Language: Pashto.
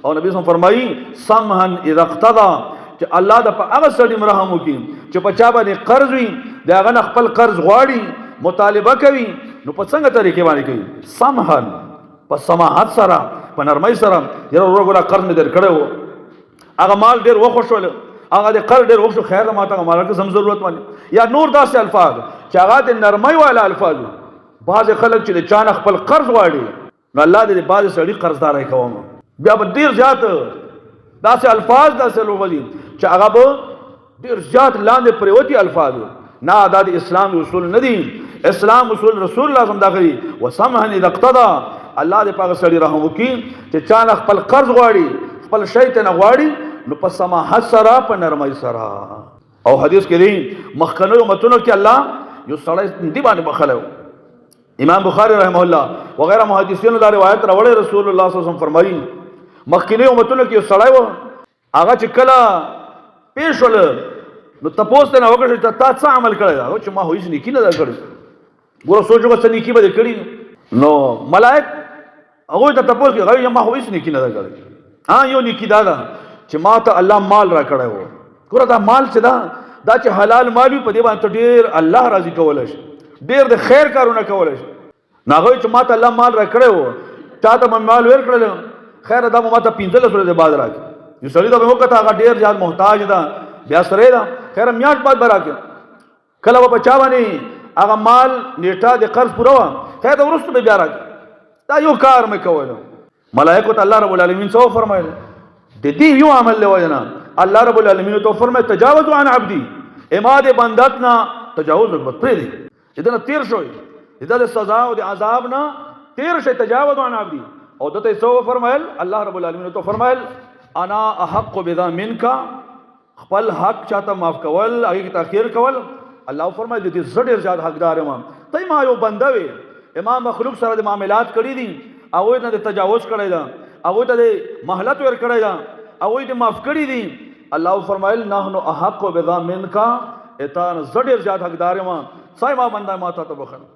او نبی صلی الله علیه وسلم فرمایي سمحن اذا اقتضى چې الله د په هغه سړي مرحم وکړي چې په چا باندې قرض وي د هغه نه خپل قرض غواړي مطالبه کوي نو په څنګه طریقې باندې کوي سمحن په سماحت سره په نرمۍ سره یره ورغلا قرض مې در کړو هغه مال ډیر وخښول هغه د قرض ډیر وخښو خیر ما ته مال کې سم ضرورت باندې یا نور داسې الفاظ چې هغه د نرمۍ والا الفاظ بعض خلک چې د چانه خپل قرض غواړي نو الله دې بعض سړي قرضداري کوم بیا به ډیر زیات داسې الفاظ داسې لوبلي چې هغه به ډیر زیات لاندې پریوتی الفاظ نه دا د اسلام اصول نه دي اسلام اصول رسول الله صلی الله علیه وسلم وسمحن اذا اقتضى الله دې پاک سړي رحم وکړي چې چانه خپل قرض غواړي خپل شی ته نه غواړي نو په سماحت سره په نرمۍ سره او حدیث کې دی مخکنو امتونو کې الله یو سړی دی باندې بخلو امام بخاری رحمه الله وغیرہ محدثینو دا روایت راوړي رسول الله صلی الله علیه وسلم فرمایي مخکنی امتونو کې یو سړی و هغه چې کله پیش ول نو تاسو ته نه وکړي چې تاسو څه عمل کړی دا چې ما هیڅ نیکی نه کړی ګوره سوچو چې نیکی به کړی نو ملائک هغه ته تاسو کې هغه ما هیڅ نیکی نه کړی ها یو نیکی دا چې ما ته الله مال را کړی و ګوره دا مال چې دا چې حلال مال په دې باندې ډیر الله راضي کولای شي ډیر د خیر کارونه کولای شي ناغوي چې ما ته الله مال را کړی و چاته مال ور کړل خیر دا ما ته 15 ورځې بعد راکړي یو سړی دا به وکړه هغه ډیر زیات محتاج ده بیا سره دا خیر میاشت بعد براکړي کله په چا باندې هغه مال نیټه د قرض پوره و خیر دا ورسته به بیا راکړي دا یو کار مې کول ملائکه ته الله رب العالمین څو فرمایل د دې یو عمل له وجنه الله رب العالمین ته فرمایي تجاوز عن عبدي اماد بندتنا تجاوز وکړه پرې دې اذن تیر شوی اذن سزا او د عذاب نه تیر شي تجاوز عن عبدي او دته سو فرمایل الله رب العالمین ته فرمایل انا احق بذا منك خپل حق چاته معاف کول هغه تاخير کول الله فرمایي دې زړه زیات حقدار ما ته ما یو بندوي امام مخلوق سره د معاملات کړی دي او نه تجاوز کړی دا او ته مهلت ور کړی دا او دې معاف کړی دي الله فرمایل نحنو احق بذا منك اته زړه زیات حقدار ما صای ما بندا ما ته بخنه